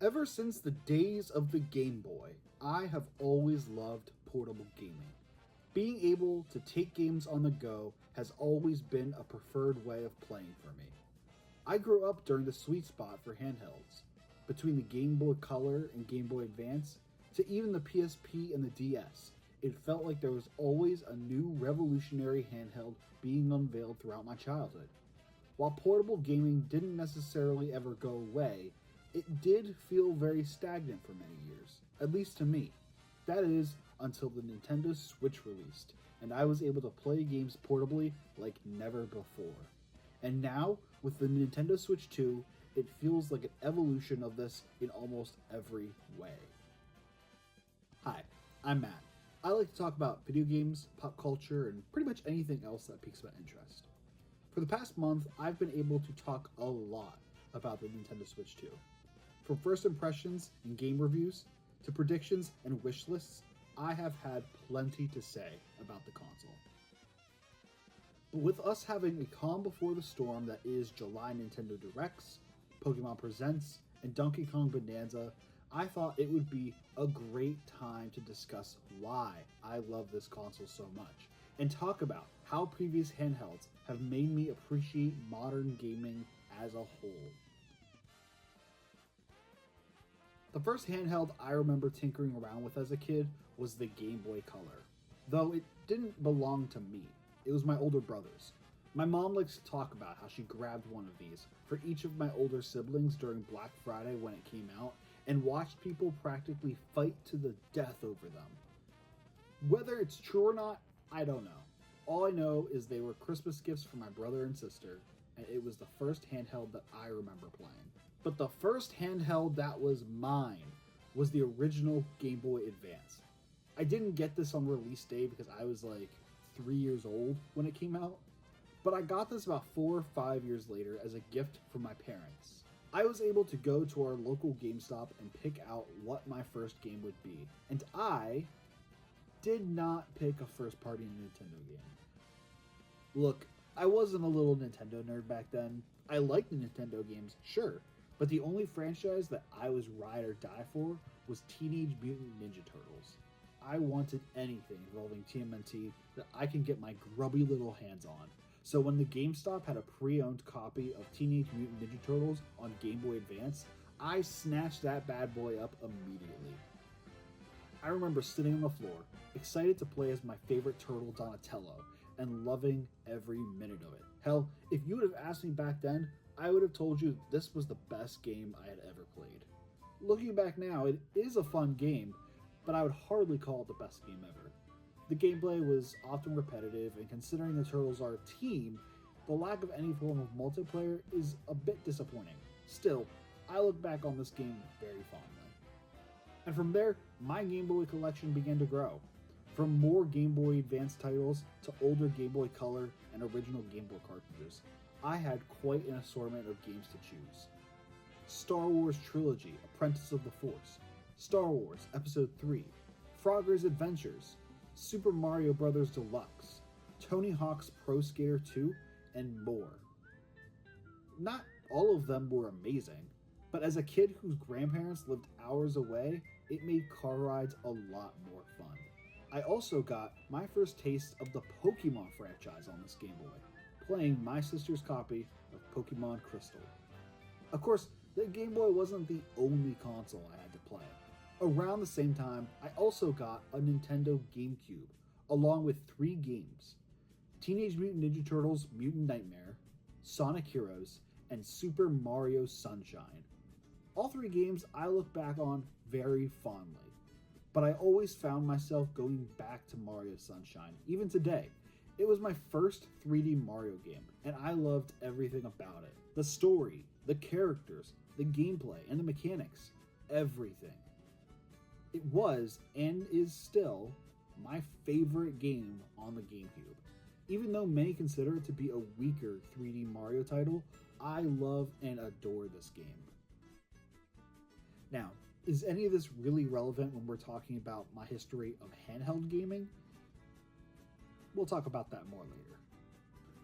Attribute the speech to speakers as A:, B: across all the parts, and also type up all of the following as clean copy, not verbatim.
A: Ever since the days of the Game Boy, I have always loved portable gaming. Being able to take games on the go has always been a preferred way of playing for me. I grew up during the sweet spot for handhelds, between the Game Boy Color and Game Boy Advance, to even the PSP and the DS. It felt like there was always a new revolutionary handheld being unveiled throughout my childhood. While portable gaming didn't necessarily ever go away, it did feel very stagnant for many years, at least to me. That is, until the Nintendo Switch released, and I was able to play games portably like never before. And now, with the Nintendo Switch 2, it feels like an evolution of this in almost every way. Hi, I'm Matt. I like to talk about video games, pop culture, and pretty much anything else that piques my interest. For the past month, I've been able to talk a lot about the Nintendo Switch 2. From first impressions and game reviews, to predictions and wish lists, I have had plenty to say about the console. But with us having a calm before the storm that is July Nintendo Directs, Pokemon Presents, and Donkey Kong Bonanza, I thought it would be a great time to discuss why I love this console so much, and talk about how previous handhelds have made me appreciate modern gaming as a whole. The first handheld I remember tinkering around with as a kid was the Game Boy Color. Though it didn't belong to me, it was my older brother's. My mom likes to talk about how she grabbed one of these for each of my older siblings during Black Friday when it came out, and watched people practically fight to the death over them. Whether it's true or not, I don't know. All I know is they were Christmas gifts for my brother and sister, and it was the first handheld that I remember playing. But the first handheld that was mine was the original Game Boy Advance. I didn't get this on release day because I was like 3 years old when it came out, but I got this about 4 or 5 years later as a gift from my parents. I was able to go to our local GameStop and pick out what my first game would be, and I did not pick a first-party Nintendo game. Look, I wasn't a little Nintendo nerd back then. I liked the Nintendo games, sure, but the only franchise that I was ride or die for was Teenage Mutant Ninja Turtles. I wanted anything involving TMNT that I can get my grubby little hands on. So when the GameStop had a pre-owned copy of Teenage Mutant Ninja Turtles on Game Boy Advance, I snatched that bad boy up immediately. I remember sitting on the floor, excited to play as my favorite turtle Donatello, and loving every minute of it. Hell, if you would have asked me back then, I would have told you this was the best game I had ever played. Looking back now, it is a fun game, but I would hardly call it the best game ever. The gameplay was often repetitive, and considering the Turtles are a team, the lack of any form of multiplayer is a bit disappointing. Still, I look back on this game very fondly. And from there, my Game Boy collection began to grow. From more Game Boy Advance titles to older Game Boy Color and original Game Boy cartridges, I had quite an assortment of games to choose. Star Wars Trilogy, Apprentice of the Force, Star Wars Episode 3, Frogger's Adventures, Super Mario Bros. Deluxe, Tony Hawk's Pro Skater 2, and more. Not all of them were amazing, but as a kid whose grandparents lived hours away, it made car rides a lot more fun. I also got my first taste of the Pokemon franchise on this Game Boy, playing my sister's copy of Pokemon Crystal. Of course, the Game Boy wasn't the only console I had to play. Around the same time, I also got a Nintendo GameCube, along with 3 games: Teenage Mutant Ninja Turtles Mutant Nightmare, Sonic Heroes, and Super Mario Sunshine. All 3 games I look back on very fondly, but I always found myself going back to Mario Sunshine, even today. It was my first 3D Mario game, and I loved everything about it. The story, the characters, the gameplay, and the mechanics. Everything. It was, and is still, my favorite game on the GameCube. Even though many consider it to be a weaker 3D Mario title, I love and adore this game. Now, is any of this really relevant when we're talking about my history of handheld gaming? We'll talk about that more later.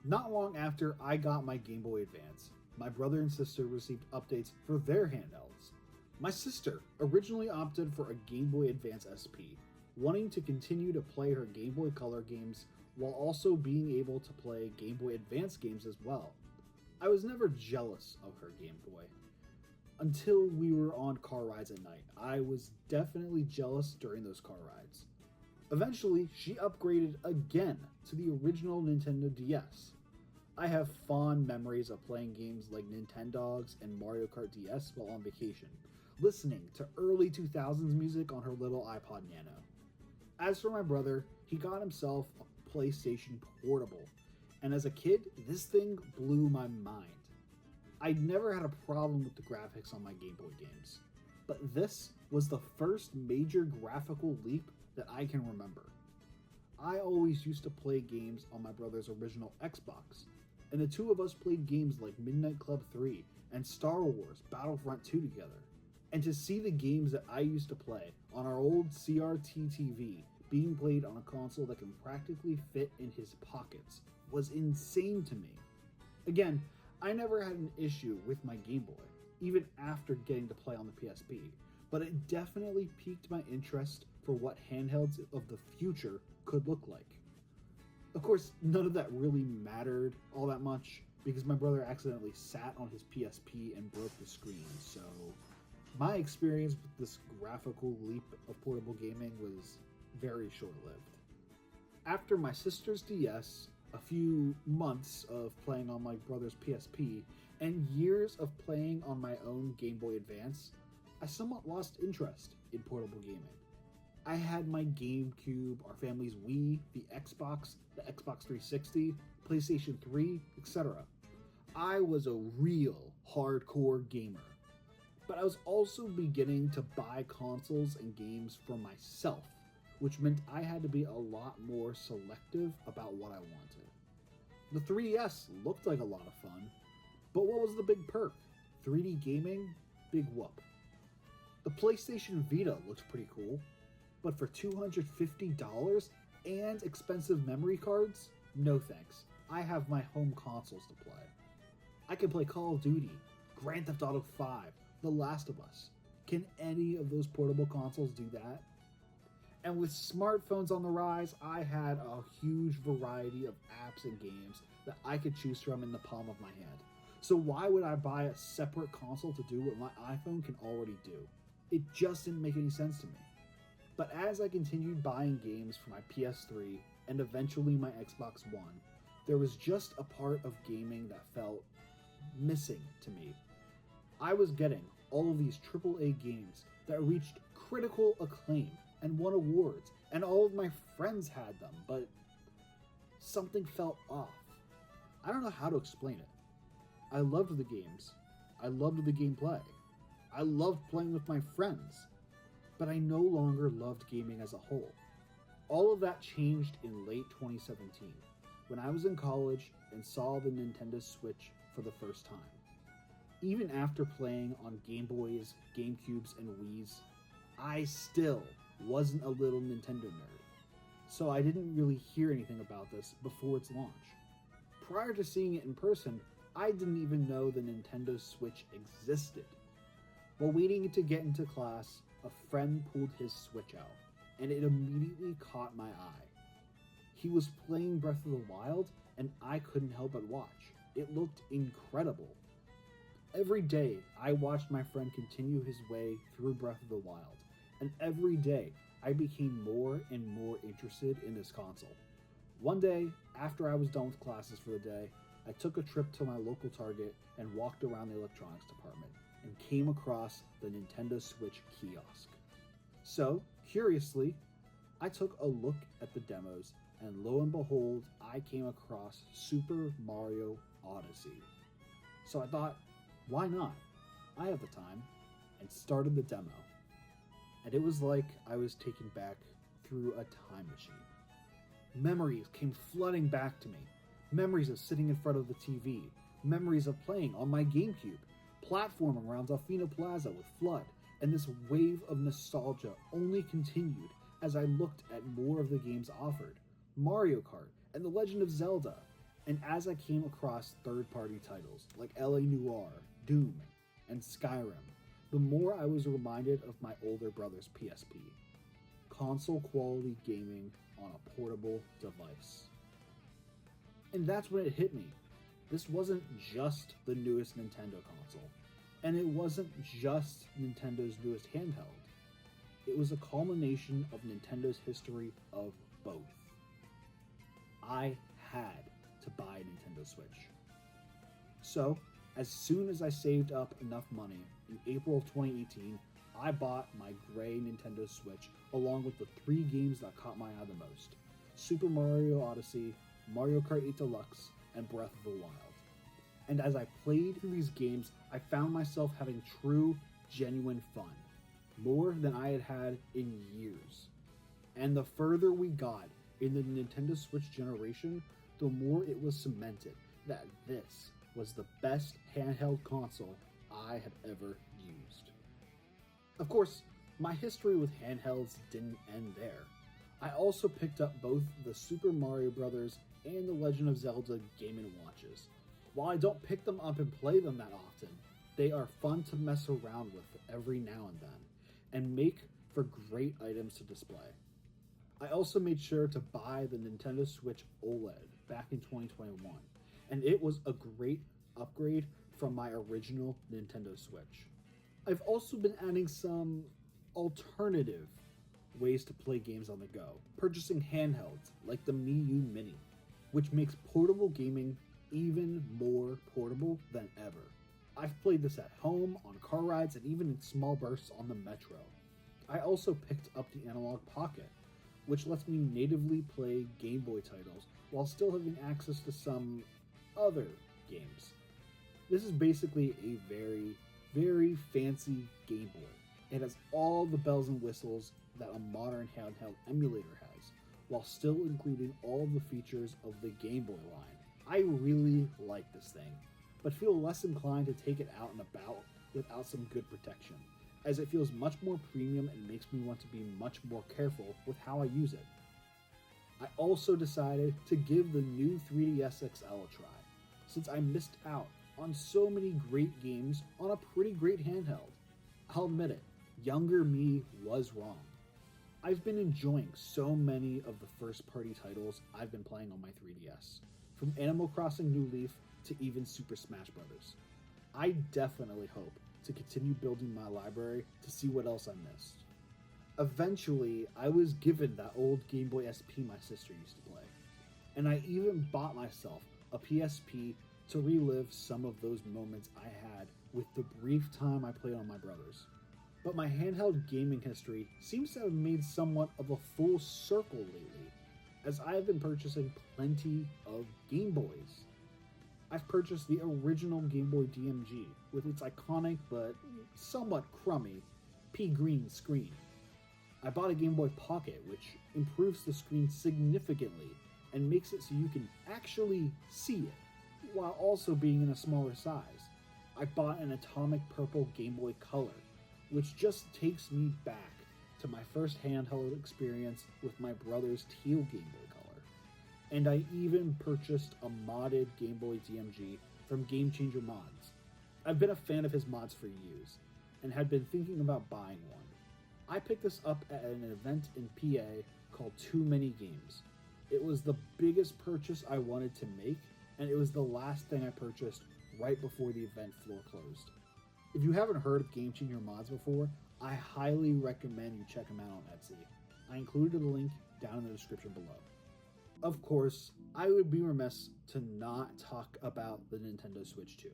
A: Not long after I got my Game Boy Advance, my brother and sister received updates for their handhelds. My sister originally opted for a Game Boy Advance SP, wanting to continue to play her Game Boy Color games while also being able to play Game Boy Advance games as well. I was never jealous of her Game Boy. Until we were on car rides at night, I was definitely jealous during those car rides. Eventually, she upgraded again to the original Nintendo DS. I have fond memories of playing games like Nintendogs and Mario Kart DS while on vacation, listening to early 2000s music on her little iPod Nano. As for my brother, he got himself a PlayStation Portable, and as a kid, this thing blew my mind. I never had a problem with the graphics on my Game Boy games, but this was the first major graphical leap that I can remember. I always used to play games on my brother's original Xbox, and the two of us played games like Midnight Club 3 and Star Wars Battlefront 2 together. And to see the games that I used to play on our old CRT TV being played on a console that can practically fit in his pockets was insane to me. Again, I never had an issue with my Game Boy, even after getting to play on the PSP, but it definitely piqued my interest for what handhelds of the future could look like. Of course, none of that really mattered all that much because my brother accidentally sat on his PSP and broke the screen, so my experience with this graphical leap of portable gaming was very short-lived. After my sister's DS, a few months of playing on my brother's PSP, and years of playing on my own Game Boy Advance, I somewhat lost interest in portable gaming. I had my GameCube, our family's Wii, the Xbox 360, PlayStation 3, etc. I was a real hardcore gamer. But I was also beginning to buy consoles and games for myself, which meant I had to be a lot more selective about what I wanted. The 3DS looked like a lot of fun, but what was the big perk? 3D gaming? Big whoop. The PlayStation Vita looked pretty cool, but for $250 and expensive memory cards? No thanks. I have my home consoles to play. I can play Call of Duty, Grand Theft Auto 5, The Last of Us. Can any of those portable consoles do that? And with smartphones on the rise, I had a huge variety of apps and games that I could choose from in the palm of my hand. So why would I buy a separate console to do what my iPhone can already do? It just didn't make any sense to me. But as I continued buying games for my PS3 and eventually my Xbox One, there was just a part of gaming that felt missing to me. I was getting all of these AAA games that reached critical acclaim and won awards, and all of my friends had them, but something felt off. I don't know how to explain it. I loved the games. I loved the gameplay. I loved playing with my friends, but I no longer loved gaming as a whole. All of that changed in late 2017, when I was in college and saw the Nintendo Switch for the first time. Even after playing on Game Boys, GameCubes, and Wiis, I still wasn't a little Nintendo nerd, so I didn't really hear anything about this before its launch. Prior to seeing it in person, I didn't even know the Nintendo Switch existed. While waiting to get into class, a friend pulled his Switch out, and it immediately caught my eye. He was playing Breath of the Wild, and I couldn't help but watch. It looked incredible. Every day, I watched my friend continue his way through Breath of the Wild, and every day, I became more and more interested in this console. One day, after I was done with classes for the day, I took a trip to my local Target and walked around the electronics department and came across the Nintendo Switch kiosk. So, curiously, I took a look at the demos, and lo and behold, I came across Super Mario Odyssey. So I thought, why not? I have the time, and started the demo. And it was like I was taken back through a time machine. Memories came flooding back to me. Memories of sitting in front of the TV. Memories of playing on my GameCube. Platforming around Delfino Plaza with Flood. And this wave of nostalgia only continued as I looked at more of the games offered. Mario Kart and The Legend of Zelda. And as I came across third-party titles like LA Noire, Doom, and Skyrim, the more I was reminded of my older brother's PSP. Console quality gaming on a portable device. And that's when it hit me. This wasn't just the newest Nintendo console, and it wasn't just Nintendo's newest handheld. It was a culmination of Nintendo's history of both. I had to buy a Nintendo Switch. So, as soon as I saved up enough money, in April of 2018, I bought my gray Nintendo Switch along with the 3 games that caught my eye the most: Super Mario Odyssey, Mario Kart 8 Deluxe, and Breath of the Wild. And as I played through these games, I found myself having true, genuine fun, more than I had had in years. And the further we got in the Nintendo Switch generation, the more it was cemented that this was the best handheld console I had ever used. Of course, my history with handhelds didn't end there. I also picked up both the Super Mario Bros. And the Legend of Zelda Game & Watches. While I don't pick them up and play them that often, they are fun to mess around with every now and then, and make for great items to display. I also made sure to buy the Nintendo Switch OLED back in 2021, and it was a great upgrade from my original Nintendo Switch. I've also been adding some alternative ways to play games on the go, purchasing handhelds like the Mii U Mini, which makes portable gaming even more portable than ever. I've played this at home, on car rides, and even in small bursts on the metro. I also picked up the Analog Pocket, which lets me natively play Game Boy titles while still having access to some other games. This is basically a very, very fancy Game Boy. It has all the bells and whistles that a modern handheld emulator has, while still including all the features of the Game Boy line. I really like this thing, but feel less inclined to take it out and about without some good protection, as it feels much more premium and makes me want to be much more careful with how I use it. I also decided to give the new 3DS XL a try, since I missed out on so many great games on a pretty great handheld. I'll admit it, younger me was wrong. I've been enjoying so many of the first-party titles I've been playing on my 3DS, from Animal Crossing New Leaf to even Super Smash Bros. I definitely hope to continue building my library to see what else I missed. Eventually, I was given that old Game Boy SP my sister used to play, and I even bought myself a PSP to relive some of those moments I had with the brief time I played on my brother's. But my handheld gaming history seems to have made somewhat of a full circle lately, as I have been purchasing plenty of Game Boys. I've purchased the original Game Boy DMG with its iconic but somewhat crummy pea green screen. I bought a Game Boy Pocket, which improves the screen significantly and makes it so you can actually see it, while also being in a smaller size. I bought an atomic purple Game Boy Color, which just takes me back to my first handheld experience with my brother's teal Game Boy Color. And I even purchased a modded Game Boy DMG from Game Changer Mods. I've been a fan of his mods for years, and had been thinking about buying one. I picked this up at an event in PA called Too Many Games. It was the biggest purchase I wanted to make, and it was the last thing I purchased right before the event floor closed. If you haven't heard of Game Changer Mods before, I highly recommend you check them out on Etsy. I included a link down in the description below. Of course, I would be remiss to not talk about the Nintendo Switch 2.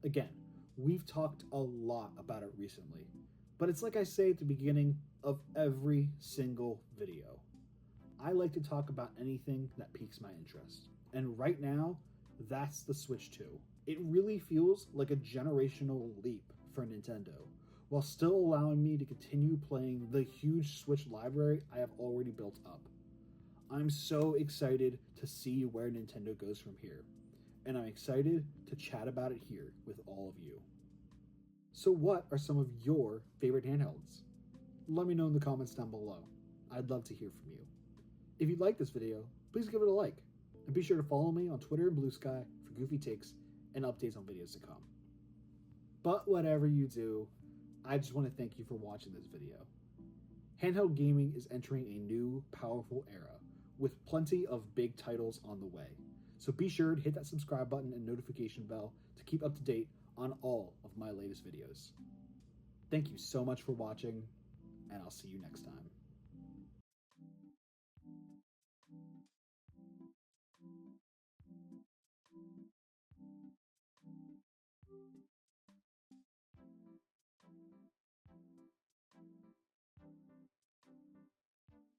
A: Again, we've talked a lot about it recently, but it's like I say at the beginning of every single video. I like to talk about anything that piques my interest, and right now, that's the Switch 2. It really feels like a generational leap for Nintendo, while still allowing me to continue playing the huge Switch library I have already built up. I'm so excited to see where Nintendo goes from here, and I'm excited to chat about it here with all of you. So what are some of your favorite handhelds? Let me know in the comments down below. I'd love to hear from you. If you like this video, please give it a like, and be sure to follow me on Twitter and Bluesky for goofy takes and updates on videos to come. But whatever you do, I just want to thank you for watching this video. Handheld gaming is entering a new, powerful era with plenty of big titles on the way. So be sure to hit that subscribe button and notification bell to keep up to date on all of my latest videos. Thank you so much for watching, and I'll see you next time.